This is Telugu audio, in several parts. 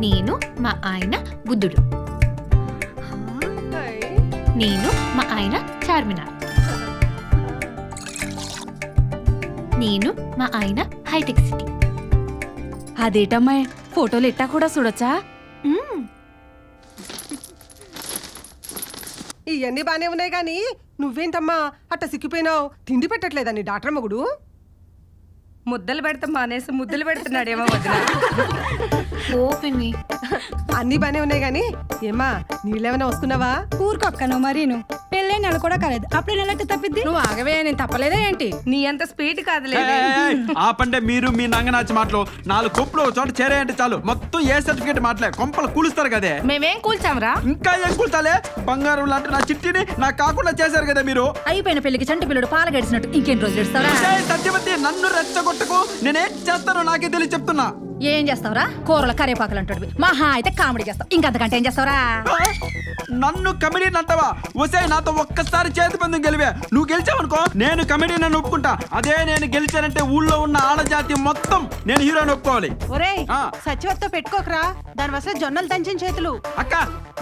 నేను మా ఆయన బుద్ధుడు. నేను మా ఆయన చార్మినార్. నేను మా ఆయన హైటెక్ సిటీ. అదేటమ్మాయి ఫోటోలు ఇట్టా కూడా చూడొచ్చా? ఇవన్నీ బానే ఉన్నాయి కానీ నువ్వేంటమ్మా అట్ట సిక్కిపోయినావు? తిండి పెట్టట్లేదా నీ డాక్టర్ మగుడు? ముద్దలు పెడతాం మానేసి ముద్దలు పెడుతున్నాడేమో వదిన. ఓపెన్ అన్ని బానే ఉన్నాయి కానీ ఏమా నీళ్ళేమైనా వస్తున్నావా? ఊరుకొక్కను మరీను పెళ్ళై నెల కూడా కాలేదు, అప్పుడే నెలకి తప్పిద్ది. నువ్వు ఆగవే, నేను తప్పలేదా ఏంటి? నీ అంత స్పీడ్ కాదులే. ఆపంటే మీరు మీ నంగనాచి మాటలు 4 కొప్పులు చోట చేరేయంటే చాలు మొత్తం ఏ సర్టిఫికేట్ మాటలే కొంపలు కూలుస్తారు కదే. మేమేం కూల్చాంరా? ఇంకా ఏం కూల్చాలే? బంగారం లాంటి నా చిట్టిని నాకు కాకుండా చేశారు కదా మీరు. అయిపోయిన పెళ్లికి చంటి పిల్లడు పాల గడిచినట్టు ఇంకేం రోజులు ఇస్తావరా? సత్యవతి నన్ను రెచ్చగొట్టకు, నేనేం చేస్తానో నాకే తెలిసి చెప్తున్నా. ఏం చేస్తావరా? కూరల కరేపాకులు అంటాడు. మహా అయితే కామెడీ చేస్తావు, ఇంకంతకంటే ఏం చేస్తావరా? నన్ను కమెడీని అంటావా? వసే నాతో ఒక్కసారి చేతి పందెం గెలివే. నువ్వు గెలిచావనుకో నేను కమెడీ నన్ను ఒప్పుకుంటా. అదే నేను గెలిచానంటే ఊళ్ళో ఉన్న ఆడజాతి మొత్తం నేను హీరోని ఒప్పుకోవాలి. ఒరేయ్ సచివత్తో పెట్టుకోకరా, దాని వస్తే జొన్నలు దంచిన చేతులు. అక్క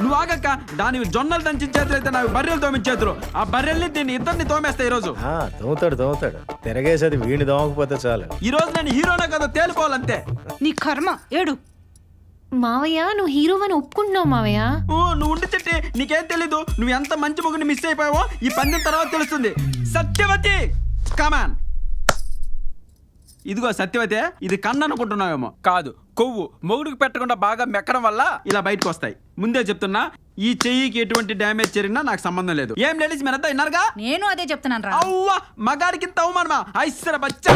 నువ్వు ఆగక్క, దాని జొన్నలు దంచిన చేతులు అయితే నాకు బర్రెలు తోమిన చేతులు. ఆ బర్రెల్ని దీన్ని ఇద్దరిని తోమేస్తా ఈ రోజు. తోముతాడు తిరగేసేది వీడిని తోమకపోతే చాలు. ఈ రోజు నేను హీరోనే కదా తేలిపోవాలంతే. నీ కర్మ ఏడు. మావయ్య నువ్వు హీరోవని ఒప్పుకుంటున్నావు మావయ్య. నువ్వు ఉండి చెట్టి నీకేం తెలీదు. నువ్వు ఎంత మంచి మొగుని మిస్ అయిపోయావో ఈ పందెం తర్వాత తెలుస్తుంది. సత్యవతి కమాన్. ఇదిగో సత్యవతి, ఇది కన్ను అనుకుంటున్నావేమో. కాదు, కొవ్వు. మొగుడికి పెట్టకుండా బాగా మెక్కడం వల్ల ఇలా బయటకు వస్తాయి. ముందే చెప్తున్నా, ఈ చెయ్యికి ఎటువంటి డ్యామేజ్ జరిగినా నాకు సంబంధం లేదు. ఏం లేడీస్ మీరంతా విన్నారుగా? నేను అదే చెప్తున్నాను రా. అవ్వా మగాడికి ఇంత అవమానమా? ఐశ్వర బచ్చా.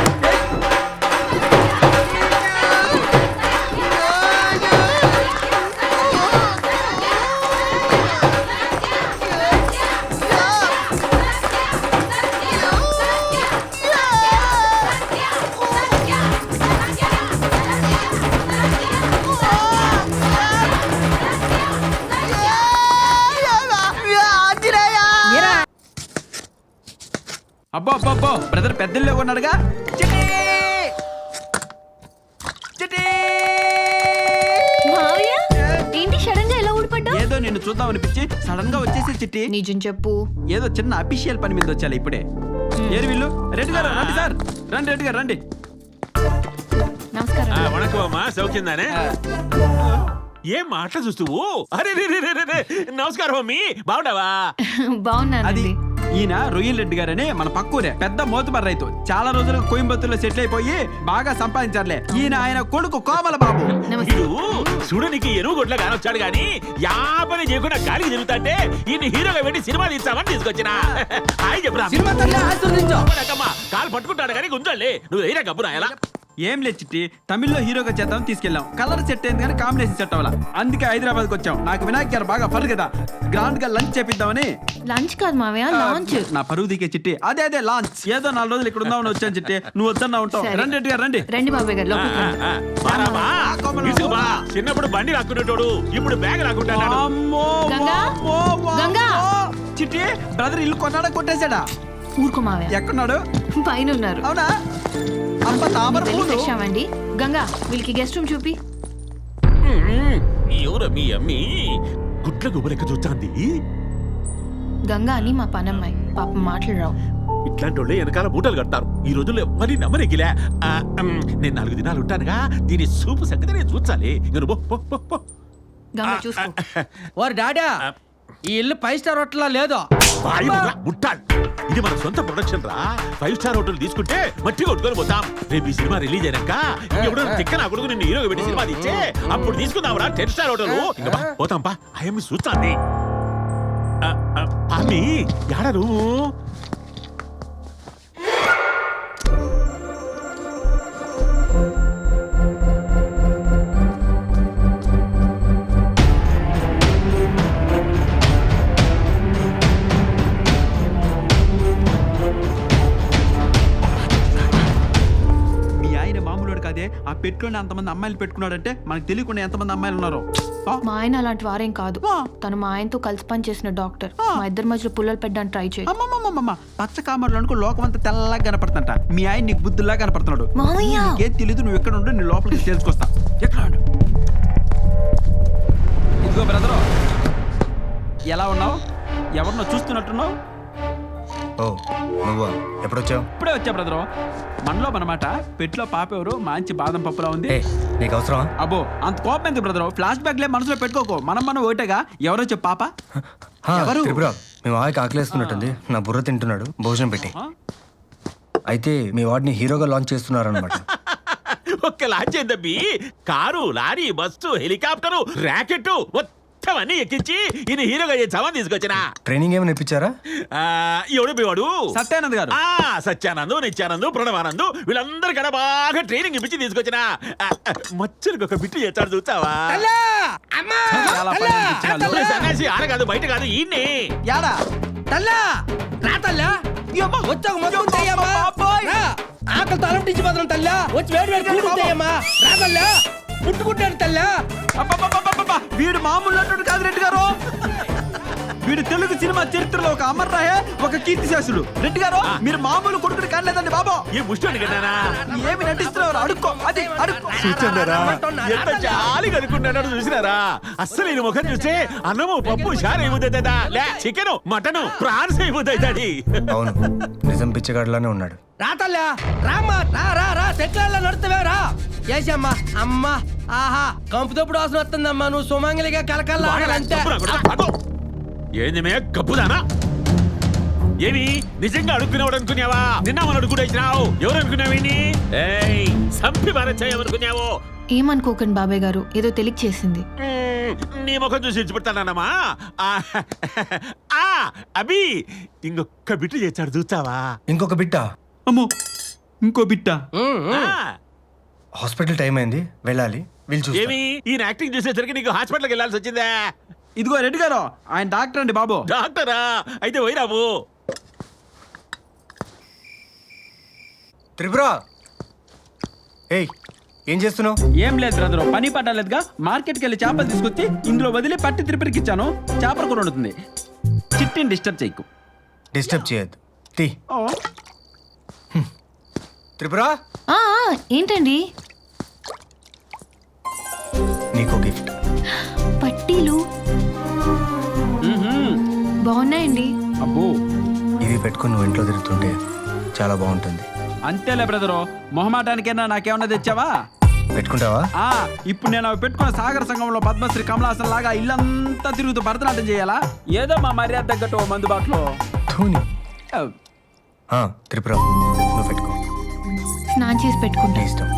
అబ్బో అబ్బో అబ్బో బ్రదర్ పెద్దల్లో ఉన్నాడుగా. మావయ్య ఏంటి సడన్ గా ఎలా ఊడిపడ్డా? ఏదో నిన్ను చూద్దాం అనిపించి సడన్ గా వచ్చేసి చిట్టి. నిజం చెప్పు. ఏదో చిన్న అఫీషియల్ పని మీద వచ్చాలి ఇప్పుడే. ఏరు వీళ్ళు? రెడ్డి గారు రండి సార్. రండి రెడ్డి గారు రండి. నమస్కారం. వణకం అమ్మా, సౌఖ్యందానే? ఏం మాటలు చూస్తువు? అరే నమస్కారం మమ్మీ, బాగున్నావా? బాగున్నాను. ఈయన రొయ్యల్ రెడ్డి గారని మన పక్కూరే పెద్ద మోతుబర్ రైతు. చాలా రోజులుగా కోయంబత్తూరులో సెటిల్ అయిపోయి బాగా సంపాదించారులే. ఈయన ఆయన కొడుకు కోమల బాబు. వీడు చూడనికి ఎరువు గొడ్ల కానొచ్చాడు గాని యాపని చేయకుండా గాలికి తిరుగుతాంటే ఈయన హీరోగా పెట్టి సినిమా తీస్తామని తీసుకొచ్చిన. హాయ్ చెప్పురా. కాలు పట్టుకుంటాడు కానీ గుంజాలే. నువ్వు అయినా గబ్బురా ఎలా? ఏం లేదు చిట్టి, తమిళ్లో హీరోగా చేద్దాం తీసుకెళ్ళాం. కలర్ సెట్ అయింది కానీ కాంబినేషన్ సెట్ అవ్వాల. అందుకే హైదరాబాద్కి వచ్చాం. నాకు వినాయక్ గారు బాగా ఫర్ కదా, గ్రాండ్ గా లంచ్ చేపిద్దామని. లంచ్ కాదు మావయ్య, లాంచ్. నా పరువు దిగే చిట్టి. అదే లాంచ్. ఏదో 4 రోజులు ఇక్కడ ఉందామని వచ్చాను చిట్టి. నువ్వు వద్దన్నా ఉంటావు. రండి రెడ్డి గారు రండి. రండి బాబాయ్ గారు లోపలికి రండి. చిన్నప్పుడు బండి రాకునేటోడు ఇప్పుడు బ్యాగ్ రాకుంటాడు. గంగా? గంగా? చిట్టి బ్రదర్ ఇల్లు కొన్నాడా కొట్టేశాడా? ఊరుకో మావయ్య. ఎక్కడున్నాడు? పైన ఉన్నారు. అవునా? అమ్మ తామర పూలు. ఫ్రెష్ అవ్వండి. గంగా వీళ్ళకి గెస్ట్ రూమ్ చూపి. ఎవరు మీ అమ్మి గుట్ల గుబలెక్క చూచాంది? గంగా అని మా పనమ్మాయి. పాపం మాటలు రావు. ఇట్లాంటి వాళ్ళే వెనకాల మూటలు కడతారు. ఈ రోజుల్లో మరి నమ్మరెగిలే. నేను 4 దినాలు ఉంటానుగా, దీని సూపు సంగతి నేను చూచాలి. గంగా చూసుకో. ఓర్ డాడా, ఈ ఇల్లు 5 స్టార్ హోటల్ లేదు. ముట్టాడు. ఇది మన సొంత ప్రొడక్షన్ రా. 5 స్టార్ హోటల్ తీసుకుంటే మట్టి కొట్టుకొని పోతాం. రేపు ఈ సినిమా రిలీజ్ అయినాక ఎవడో తిక్క నా కొడుకు నిన్ను హీరోగా పెట్టి సినిమా తీస్తే అప్పుడు తీసుకుందాం రా 10 స్టార్ హోటల్. ఇంకా పోతాం పా. అయ్యమ్మి చూస్తాంది. అమ్మి యాడా నువ్వు? ఆ పెట్టులోనే అంతమంది అమ్మాయిలు పెట్టుకున్నాడంటే మనకు తెలియకుండా ఎంతమంది అమ్మాయిలు ఉన్నారో. మా ఆయన అలాంటి వారేం కాదు. తను మా ఆయనతో కలిసి పని చేసిన డాక్టర్. మా ఇద్దరి మధ్యలో పుల్లలు పెట్టడానికి ట్రై చేయి. పచ్చ కామర్లు అనుకో లోకం అంతా తెల్లగా కనపడుతుంట. మీ ఆయన నీకు బుద్ధుల్లా కనపడుతున్నాడు. నీకేం తెలీదు. నువ్వు ఎక్కడ ఉండు, నీ లోపలికి తెలుసుకొస్తా. ఎక్కడ ఉండు? ఇదిగో బ్రదరు, ఎలా ఉన్నావు? ఎవరినో చూస్తున్నట్టున్నావు? ఓ నువ్వా ఎప్పుడొచ్చావు? ఇప్పుడే వచ్చా బ్రదరు. మనలో మనమాట పెట్లో పాప ఎవరు మంచి బాదం పప్పులా ఉంది. నీకు అవసరమా? అబ్బో అంత కోపం ఎందుకు బ్రదరు? ఫ్లాష్ బ్యాక్ లే మనసులో పెట్టుకోకు. మనం ఒకటేగా. ఎవరో చెప్పు పాప ఎవరు? త్రిపుర, మీ వాడికి ఆకలేస్తున్నట్టుంది, నా బుర్ర తింటున్నాడు, భోజనం పెట్టి. అయితే మీ వాడిని హీరోగా లాంచ్ చేస్తున్నారనమాట. ఒక్క లాంచ్ ఏందబ్బి, car, lorry, bus, helicopter, rocket మొత్తం అన్ని ఎక్కించి ఈయన హీరోగా చేసామని తీసుకొచ్చిన. ట్రైనింగ్ ఏమైనా ఇప్పించారా? ఎవడు పోవాడు? సత్యానంద్ గారు. సత్యానందు, నిత్యానందు, ప్రణవానందు వీళ్ళందరికీ బాగా ట్రైనింగ్ ఇప్పించి తీసుకొచ్చిన. మచ్చరికి ఒక బిట్టు చేస్తాడు చూస్తావా? చాలా పని అనిపించాలి. సన్యాసి ఆడ కాదు, బయట కాదు, ఈయన్ని. యాడా తల్లా రా తల్లా వచ్చాక మొత్తం తెయ్యమ్మా రా. ఆకలి తలంటించి బదులు తల్లా వచ్చి వేడి వేడి కూడు తెయ్యమ్మా రా తల్లా పుట్టుకుంటాడు తల్లా. అబ్బబ్బబ్బబ్బబ్బ! వీడు మామూలు నటుడు కాదు రెడ్డి గారు. వీడు తెలుగు సినిమా చరిత్రలో ఒక అమర్ రాయే, ఒక కీర్తిశాసుడు. రెడ్డి గారు మీరు మామూలు కొడుకుని కానలేదండి బాబు. ఈ ముష్టోని కన్నానా ఏమి నటిస్తున్నారు? అడుక్కో, అది అడుక్కో. ఎంత జాలి కనుక్కున్నాడు చూసినారా? అస్సలు ఈ ముఖం చూస్తే అన్నము, పప్పు, షార్ ఏముద్దదా, లే చికెన్, మటన్, ప్రాన్స్ ఏముద్దది. అవును, నిజం పిచ్చగాడిలానే ఉన్నాడు. రా తల్లా రామ్మా రా రా రా చెట్ల నడుస్తావే రా. ఏసమ్మా అమ్మా ఆహా కంపుతప్పుడు వాసన వస్తుందమ్మా. నువ్వు సుమంగలిగా కలకల్లా ఆడాలంతే. ఏంది మే కప్పుదానా? ఏమి నిజంగా అడుక్కునేవాడు అనుకున్నావా? నిన్న మనం అడుగుడేసినావు. ఎవరు అనుకున్నావేంటి? సంపి భారత్ ఏమనుకోకండి బాబాయ్ గారు, ఏదో తెలియక చేసింది. నీ ముఖం చూసి ఇచ్చిపెడతానమ్మా. అభి ఇంకొక బిట్టు చేశాడు చూస్తావా? ఇంకొక బిట్టా? అమ్మో ఇంకో బిట్ట. హాస్పిటల్ టైం అయింది, వెళ్ళాలి. వీళ్ళు చూస్తారు. ఏమి ఈయన యాక్టింగ్ చూసేసరికి నీకు హాస్పిటల్కి వెళ్ళాల్సి వచ్చిందా? ఇదిగో రెడ్డి గారు, ఆయన డాక్టర్ అండి బాబు. డాక్టరా? అయితే పోయిరాబు. త్రిపుర, ఏయ్ ఏం చేస్తున్నావు? ఏం లేదు బ్రదరు, పని పట్టలేదుగా. మార్కెట్కి వెళ్ళి చేపలు తీసుకొచ్చి ఇందులో వదిలి పట్టి తిరుపతికి ఇచ్చాను. చేపల కూర వండుతుంది. చిట్టిని డిస్టర్బ్ చేయకు. డిస్టర్బ్ చేయొద్దు. తీ. ఓ త్రిపుర, ఏంటండి? నీకు గిఫ్ట్. పట్టీలు బాగున్నాయండి. అబ్బో ఇవి పెట్టుకుని నువ్వు ఇంట్లో తిరుగుతుంటే చాలా బాగుంటుంది. అంతేలే బ్రదరు, మొహమాటానికైనా నాకేమన్నా తెచ్చావా? పెట్టుకుంటావా? ఇప్పుడు నేను అవి పెట్టుకున్న సాగర సంఘంలో పద్మశ్రీ కమలాసన్ లాగా ఇల్లంతా తిరుగుతూ భరతనాట్యం చేయాలా? ఏదో మా మర్యాద తగ్గట్టు మందుబాటులో. ధోని. త్రిపుర, నువ్వు పెట్టుకో. స్నానం చేసి పెట్టుకుంటా. నీ ఇష్టం.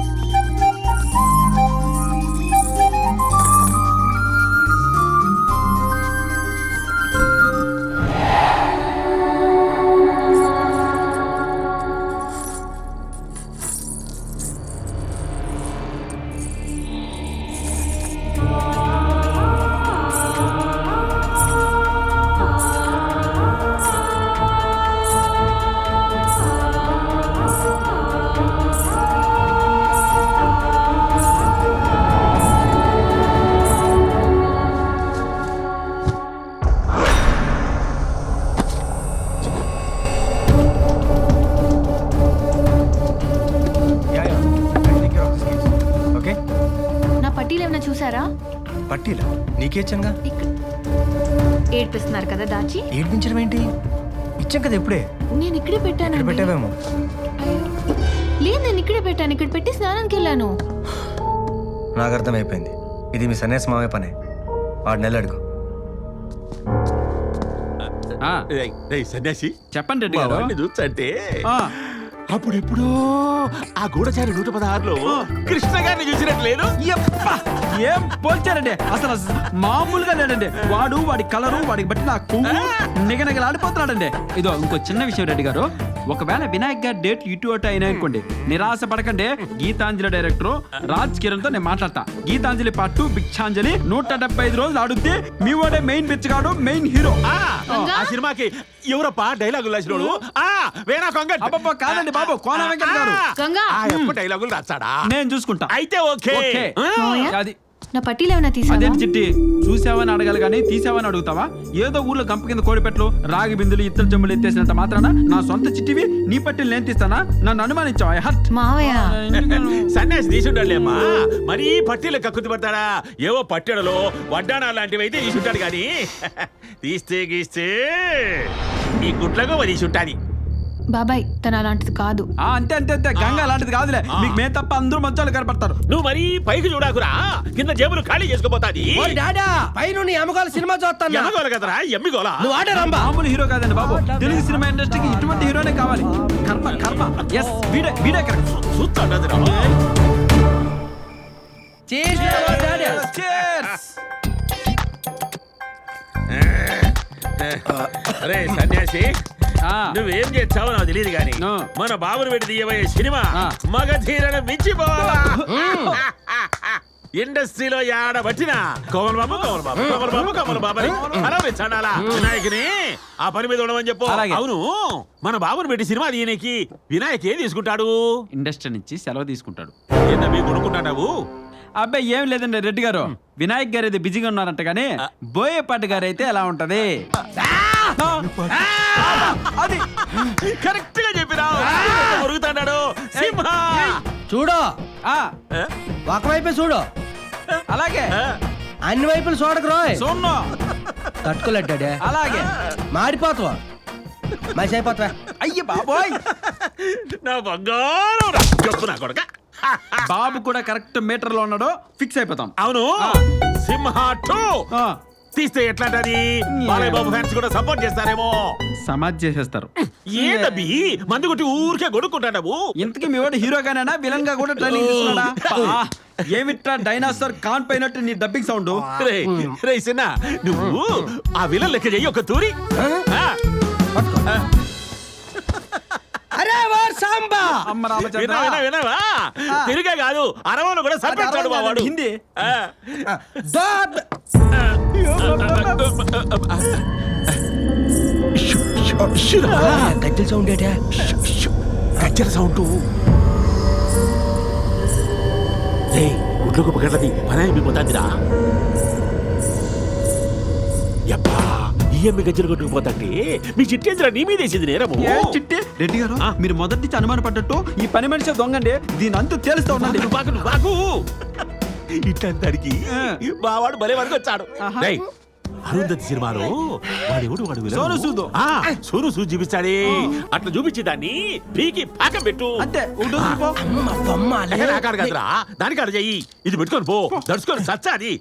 చూసారా? పట్టీలా? నీకే ఇచ్చానుగా. ఏడ్పిస్తున్నారు కదా దాచి. ఏడ్పించడం ఏంటి? ఇచ్చాం కదా ఇప్పుడే. నేను ఇక్కడే పెట్టాను. పెట్టావేమో. లేదు, నేను ఇక్కడే పెట్టాను. ఇక్కడ పెట్టి స్నానానికి వెళ్ళాను. నాకు అర్థమైపోయింది, ఇది మీ సన్యాసి మావే పనే. 6 నెలలు అడుగు. సన్యాసి చెప్పండి రెడ్డి గారు. చూసంటే అప్పుడెప్పుడో ఆ గూఢచారి 116లో కృష్ణ గారిని చూసినట్లేదు. ఏం పోల్చారండి, అసలు మామూలుగా లేడండి. వాడి కలరు, వాడికి బట్టి నా కొవ్వు నిగనగలాడిపోతున్నాడండి. ఇదో ఇంకో చిన్న విషయం రెడ్డి గారు, ఒకవేళ వినాయక్ గారి డేట్లు ఇటు అటు అయినా అనుకోండి, నిరాశ పడకండి. గీతాంజలి డైరెక్టర్ రాజ్ కిరణ్ తో నేను మాట్లాడతా. గీతాంజలి పార్ట్ 2 బిక్షాంజలి 175 రోజులు ఆడుద్ది. మీ వాడే మెయిన్ బిచ్చగాడు, మెయిన్ హీరో. ఆ సినిమాకి ఎవరప్పా డైలాగులు రాసినోడు? వేణా కొంగట్. అబ్బబ్బా కాదండి బాబు, కోన వెంకట్ గారు. డైలాగులు రాస్తాడా? నేను చూసుకుంటా. అయితే ఓకే. అది నా పట్టీలు ఏమైనా తీసావా? అదేంటి చిట్టి, చూసావని అడగాలి కానీ తీసావని అడుగుతావా? ఏదో ఊర్లో గంప కింద కోడిపెట్లు రాగి బిందులు ఇత్తడి చెంబులు ఎత్తేసినంత మాత్రాన నా సొంత చిట్టివి నీ పట్టీలు నేను తీస్తానా? నన్ను అనుమానించావా? హర్ట్ మావయ్య సన్యాసి తీసుంటాడులేమ్మా, మరీ పట్టీలు కక్కుతి పడతాడా? ఏవో పట్టెడలో వడ్డాణాలు లాంటివి అయితే తీసుంటాడు కానీ తీస్తే గీస్తే ఈ గుట్లగా తీసుంటాది. బాబాయ్ తను అలాంటిది కాదు. అంతే అంతే అంతే, గంగ అలాంటిది కాదులే. మీకు మే తప్ప అందరూ మంచాలు కనపడతారు. నువ్వు మరీ పైకి చూడాకురా, కింద జేబులు ఖాళీ చేసుకోపోతాది. ఓ డాడా పైన ఎమ్మగోల సినిమా చూస్తాను. ఎమగోల కదరా, ఎమ్మిగోల. నువ్వు ఆడరంబా. మామూలు హీరో కాదండి బాబు, తెలుగు సినిమా ఇండస్ట్రీకి ఇటువంటి హీరోనే కావాలి. కర్మ కర్మ. ఎస్, వీడే వీడే కరెక్ట్. చూస్తాడు అరే సన్యాసి, నువ్వేం చేస్తావో నాకు తెలియదు గాని మన బాబుని పెట్టి తీయబోయే సినిమా మగధీరను మించిపోవాలా? ఇండస్ట్రీలో యాడ పట్టినా కోమల్ బాబు కోమల్ బాబు కోమల్ బాబు కోమల్ బాబు అని అలా చండాలా వినాయకుని ఆ పని మీద ఉండమని చెప్పు. అవును, మన బాబుని పెట్టి సినిమా తీయనికి వినాయక్ ఏం తీసుకుంటాడు? ఇండస్ట్రీ నుంచి సెలవు తీసుకుంటాడు. ఏందా మీకు కొనుక్కుంటావు? అబ్బాయి ఏం లేదండి రెడ్డి గారు, వినాయక్ గారు అయితే బిజీగా ఉన్నారంట కానీ బోయేపాటి గారు అయితే ఎలా ఉంటది? అది కరెక్ట్ గా చెప్పినా మురుగుతాడు సింహ. చూడు ఒకవైపే చూడు, అలాగే అన్ని వైపులు చూడకు రోయ్. సోన్నో తట్టుకోలేడ్డాడే, అలాగే మాడిపోతావా మసి అయిపోతావా? అయ్య బాబోయ్, నా బంగారం చెప్పు నా కొడక. బాబు కూడా కరెక్ట్ మీటర్ లో ఉన్నాడు, ఫిక్స్ అయిపోతాం. అవును, సింహ 2 తీస్తే ఎట్లాంటది? బాలయ్య బాబు ఫ్యాన్స్ కూడా సపోర్ట్ చేస్తారేమో. సమాజ్ చేసేస్తారు. ఏంటబ్బి మందు కొట్టి ఊరికే కొడుకుంటావు? ఇంతకీ మీ వాడు హీరోగానేనా విలన్ గా కూడా ట్రైనింగ్ తీసుకున్నాడా? ఏమిట్రా డైనాసర్ కాన్ పైనట్టు నీ డబ్బింగ్ సౌండ్. రే సిన్న, నువ్వు ఆ విలన్ లెక్క చెయ్యి ఒక తూరి. అరే వార్ సాంబా అమ్మ రామచంద్ర, వినవా? తిరిగే కాదు అరవలో కూడా సర్పంచాడు మా వాడు. హిందీ గజ్జల సౌండ్ ఏటా? గజ్జల సౌండ్. గుడ్లకు పగలది పనాయి మిగిపోతాందిరా. యబ్బా, ఈ అమ్మి గజ్జలు కొట్టుకుపోతాంటే మీ చిట్టేంద్ర నీ మీదేసింది నేరము. చిట్టి రెడ్డి గారు, మీరు మొదటి నుంచి అనుమాన పడ్డట్టు ఈ పని మనిషి దొంగండి, దీని అంతు తేలుస్తా ఉండండి. బాగు ఇట్లాంటికి బావాడు భలే వరకు వచ్చాడు. అరుంధతి సినిమాలో వాడు సోను సూద్. సోను సూద్ చూపిస్తాడే, అట్లా చూపించి దాన్ని పీకి పాకం పెట్టు. అంతే కదరా, దానికి అడ చెయ్యి. ఇది పెట్టుకొని పో, దడుచుకొని సచ్చాది.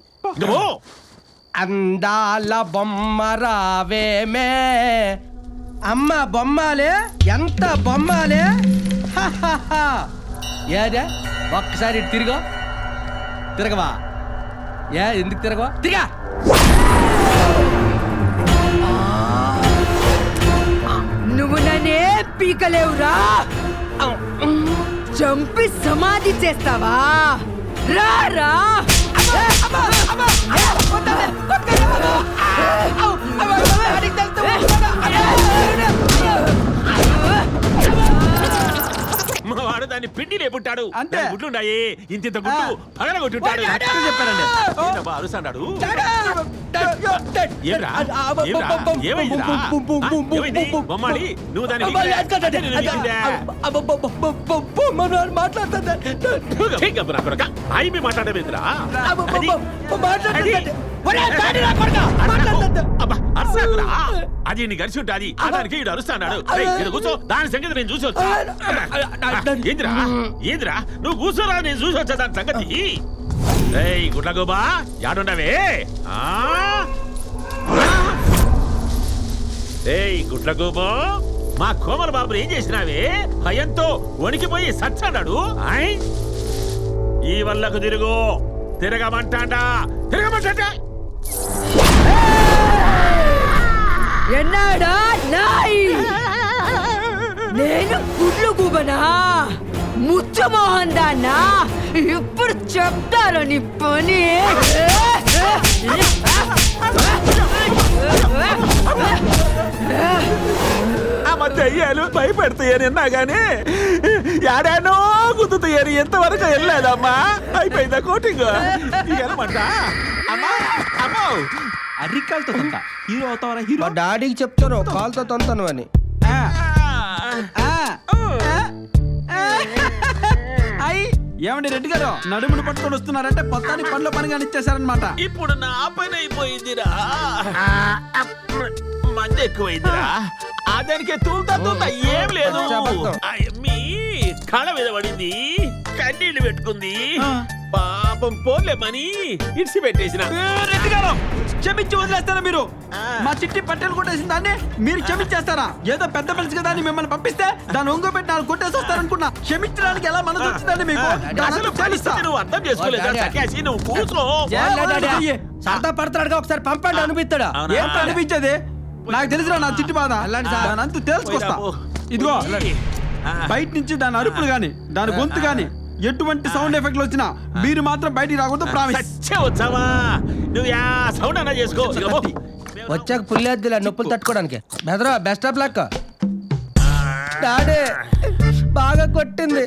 అందాల బొమ్మ రావేమే అమ్మ బొమ్మాలే, ఎంత బొమ్మాలే. ఏదే ఒక్కసారి ఇటు తిరుగు, తిరగవా? ఎందుకు తిరగవా? తిరిగా. నువ్వు నన్నే పీకలేవురా, చంపి సమాధి చేస్తావా? రారా మా వాడు దాన్ని పిండి రేపుంటాడు. అంతే. గుడ్లుండాయి, ఇంత గుడ్లు పగల కొట్టుంటాడు. చెప్పారండి. అరుస్తాడు. బొమ్మాలి, నువ్వు దాన్ని మాట్లాడమేంద్రా? అది నీ కలిసి ఉంటుంది. దానికి ఈడు అరుస్తాడు. కూర్చో, దాని సంగతి నేను చూసి వచ్చా. ఏంద్రా ఏంద్రా నువ్వు కూర్చోరా, నేను చూసి వచ్చా దాని సంగతి. ఏయ్ గుడ్లగోబా, యాడుండవే? ఏయ్ గుడ్లగోబా, మా కోమల బాబుని ఏం చేసినావే? భయంతో వణికిపోయి సచ్చాడు. ఈ వల్లకు తిరుగు, తిరగమంటాడా? తిరగమంటాడా? ఎన్నాడా నాయి? నేను గుడ్లు గుబనా, ముచ్చమోహన్ దాన్నా? ఇప్పుడు చెప్తారు నీ పని. దయ్యాలు భయపెడతాయని అన్నా గానీ యాడానో గుద్దుతాయని ఎంతవరకు వెళ్ళలేదమ్మా. అయిపోయిందా కోటింగ్? వెళ్ళమంట అమ్మా. అమ్మో అరికాలతో తంత హీరో అవుతావరా హీరో. మా డాడీకి చెప్తాను కాల్తో తొంతాను అని. ఏమండి రెడ్డి గారు నడుమును పట్టుకొని వస్తున్నారంటే మొత్తాన్ని పనిలో పని కానిచ్చేసారనమాట. ఇప్పుడు నా పని అయిపోయిందిరా. మంది ఎక్కువైందిరా. దానికి తూలుతా ఏం లేదు. మీ కళ మీద పడింది, కన్నీళ్లు పెట్టుకుంది. పాపం పోలేమని ఇడిసి పెట్టేసిన. రెడ్డి గారు క్షమించి వదిలేస్తారా మీరు? మా చిట్టి పట్టెలు కొట్టేసిన దాన్ని మీరు క్షమించేస్తారా? ఏదో పెద్ద పిలిచి కదా అని మిమ్మల్ని పంపిస్తే దాన్ని ఒంగో పెట్టి నాలుగు కొట్టేసి వస్తారనుకున్నా. క్షమించడానికి ఎలా మనసు వచ్చిందండి మీకు? అసలు పరిస్థితి నువ్వు అర్థం చేసుకోలేదా సత్యాసి? నువ్వు కూర్చో. సరదా పడతాడుగా ఒకసారి పంపండి అనిపిస్తాడా? ఏంటో అనిపించేది? నాకు తెలుసురా నా చిట్టి బాధ. దాని అంతా తెలుసుకొస్తా. ఇదిగో బయట నుంచి దాని అరుపులు గాని దాని గొంతు గాని ఎటువంటి సౌండ్ ఎఫెక్ట్లు వచ్చినా మీరు మాత్రం బయటికి రాకూడదు. ప్రామిస్. వచ్చావా నువ్వు? యా సౌండ్ అన్నా చేసుకో. వచ్చాక పుల్లేద్దులే నొప్పులు తట్టుకోవడానికి. బెదరా బెస్ట్ ఆఫ్ లక్. డాడీ బాగా కొట్టింది.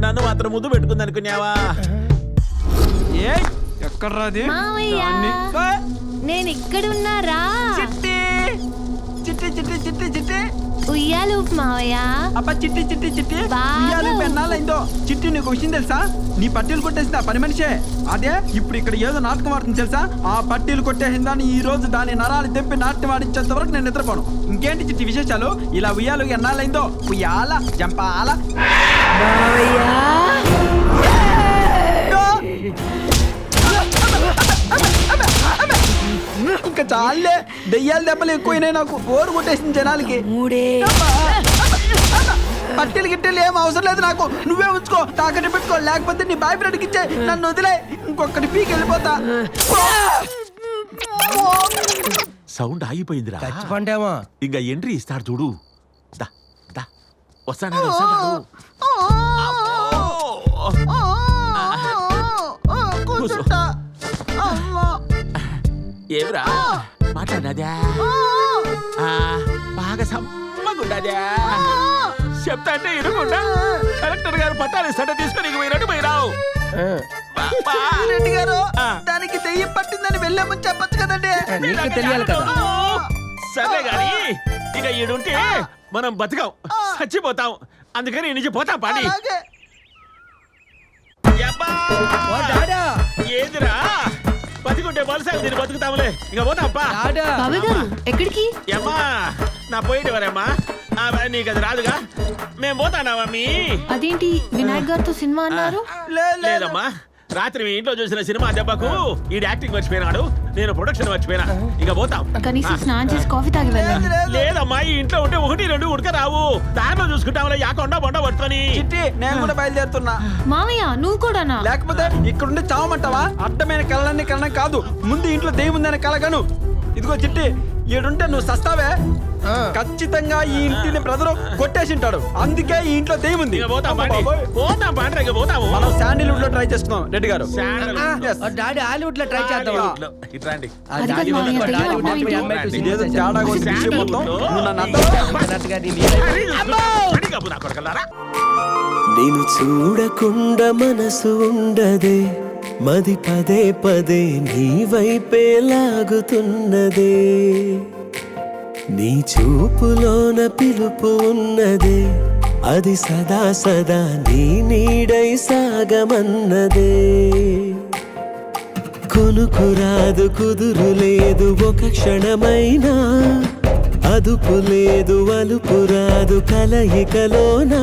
నన్ను మాత్రం ముద్దు పెట్టుకుంది అనుకున్నావా? ఏ ఎక్కడ్రాది? నేను ఇక్కడ ఉన్నారా? చిట్టి చిట్టి చిట్టి చిట్టి చిట్టి ఉయ్యాలు మావయ్య. అబ్బా చిట్టి చిట్టి చిట్టి ఉయ్యాలు పెన్నాలైందో. చిట్టి నీకు విషయం తెలుసా? నీ పట్టీలు కొట్టేసింది ఆ పని మనిషే. అదే ఇప్పుడు ఇక్కడ ఏదో నాటకం ఆడుతుంది తెలుసా? ఆ పట్టీలు కొట్టేసిందని ఈ రోజు దాని నరాలు తెంపి నాట్యం ఆడించేంత వరకు నేను నిద్రపోను. ఇంకేంటి చిట్టి విశేషాలు? ఇలా ఉయ్యాలు ఎన్నాలైందో. ఉయ్యాల జంపాల ఇంకా చాలే. దెయ్యాల దెబ్బలు ఎక్కువైనాయి నాకు. బోరు కొట్టేసింది జనాలకి. పట్టెలు గిట్టెలు ఏం అవసరం లేదు నాకు. నువ్వే ఉంచుకో, తాకట్టు పెట్టుకో. లేకపోతే నీ బాయ్ ఫ్రెండ్కి ఇచ్చే నన్ను వదిలే. ఇంకొకటి పీకి వెళ్ళిపోతా. సౌండ్ ఆగిపోయిందిరా. చచ్చిపోండేమో. ఇంకా ఎంట్రీ ఇస్తాడు చూడు. దా దా వస్తాడు వస్తాడు. ఏమిరా మాట్లాడినదా? బాగా సమ్మగుండదా? చెప్తా అంటే ఇరుకుండా కలెక్టర్ గారు పట్టాలి సట తీసుకుని పోయినట్టు పోయిరావు. రెడ్డి గారు దానికి దెయ్యం పట్టిందని వెళ్ళామని చెప్పచ్చు కదండి. నీకు తెలియాలి కదా. సరే గాని ఇక ఈడుంటే మనం బతకాం, చచ్చిపోతాం. అందుకని ఈ నుంచి పోతాం. పాడి ఏదిరా బతికుంటే బలసాగు దీన్ని బతుకుతాములే. ఇక పోతాంపా. ఎక్కడికి? ఏమ్మా నా పోయేటి వరేమ్మా. నీకు అది రాదుగా. మేము పోతానావా? మీ అదేంటి వినాయక్ గారితో సినిమా అన్నారు? లేదమ్మా, రాత్రి మీ ఇంట్లో చూసిన సినిమా దెబ్బకు ఈడు యాక్టింగ్ మర్చిపోయినాడు, నేను ప్రొడక్షన్ మర్చిపోయినా. ఇక పోతాం. కనీసం స్నానం చేసి కాఫీ తాగి వెళ్ళండి. లేదమ్మా, ఈ ఇంట్లో ఉంటే 1, 2 ఉడక రావు. దారిలో చూసుకుంటాంలే. యాకొండ బొండ పట్టుకొని. చిట్టి నేను కూడా బయలుదేరుతున్నా. మావయ్య నువ్వు కూడానా? లేకపోతే ఇక్కడుండి చావమంటావా? అడ్డమైన కళ్ళన్నీ కళ్ళని కాదు, ముందు ఇంట్లో దెయ్యం ఉందని కలగను. ఇదిగో చిట్టి, ఈడుంటే నువ్వు సస్తావే. ఖచ్చితంగా ఈ ఇంటిని బ్రదరు కొట్టేసింటాడు. అందుకే ఈ ఇంట్లో దెయ్యం ఉంది. మనం శాండిల్వుడ్ లో ట్రై చేస్తున్నాం రెడ్డి గారు. డాడీ హాలీవుడ్ లో ట్రై చేద్దాం. ఇదేదో తేడా విషయం మొత్తం నువ్వు నన్ను నేను చూడకుండా మనసు ఉండదే, మది పదే పదే నీ వైపే లాగుతున్నదే. నీ చూపులోన పిలుపు ఉన్నదే, అది సదా సదా నీ నీడై సాగమన్నదే. కొనుకురాదు కుదురు లేదు ఒక క్షణమైనా, అదుపు లేదు అలుపు రాదు కలయికలోనా.